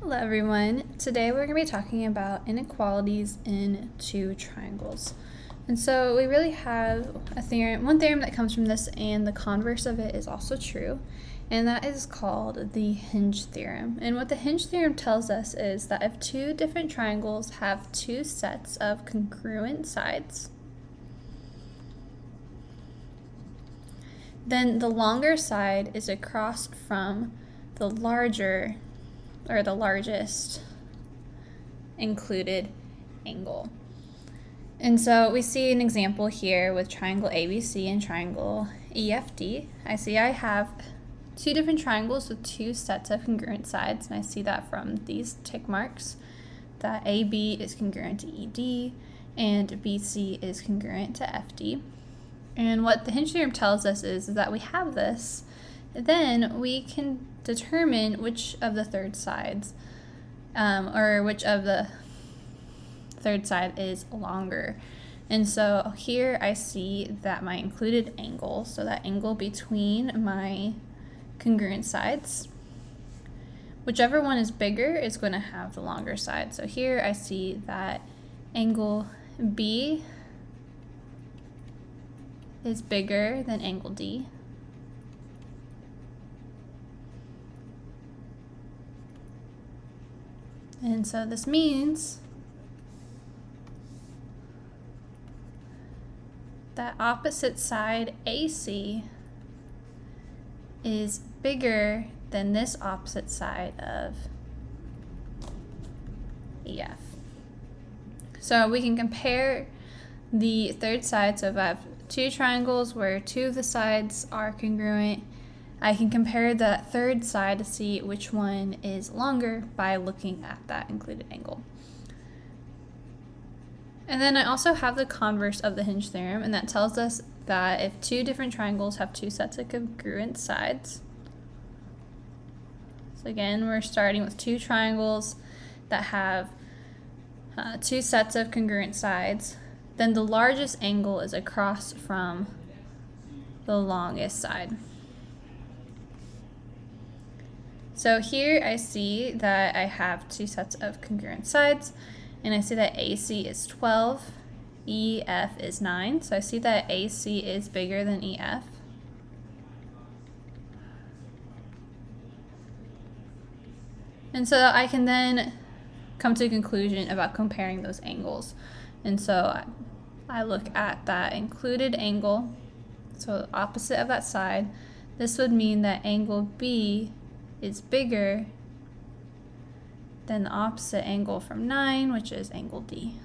Hello everyone. Today we're going to be talking about inequalities in two triangles. And so we really have one theorem that comes from this, and the converse of it is also true, and that is called the Hinge theorem. And what the Hinge theorem tells us is that if two different triangles have two sets of congruent sides, then the longer side is across from the larger or the largest included angle. And so we see an example here with triangle ABC and triangle EFD. I see I have two different triangles with two sets of congruent sides, and I see that from these tick marks that AB is congruent to ED and BC is congruent to FD. And what the Hinge theorem tells us is that we have this, then we can determine which of the third sides which of the third side is longer. And so here I see that my included angle, so that angle between my congruent sides, whichever one is bigger is going to have the longer side. So here I see that angle B is bigger than angle D. And so this means that opposite side AC is bigger than this opposite side of EF. So we can compare the third side. So if I have two triangles where two of the sides are congruent, I can compare the third side to see which one is longer by looking at that included angle. And then I also have the converse of the Hinge theorem, and that tells us that if two different triangles have two sets of congruent sides, so again, we're starting with two triangles that have two sets of congruent sides, then the largest angle is across from the longest side. So here I see that I have two sets of congruent sides, and I see that AC is 12, EF is 9. So I see that AC is bigger than EF. And so I can then come to a conclusion about comparing those angles. And so I look at that included angle, so opposite of that side. This would mean that angle B is bigger than the opposite angle from 9, which is angle D.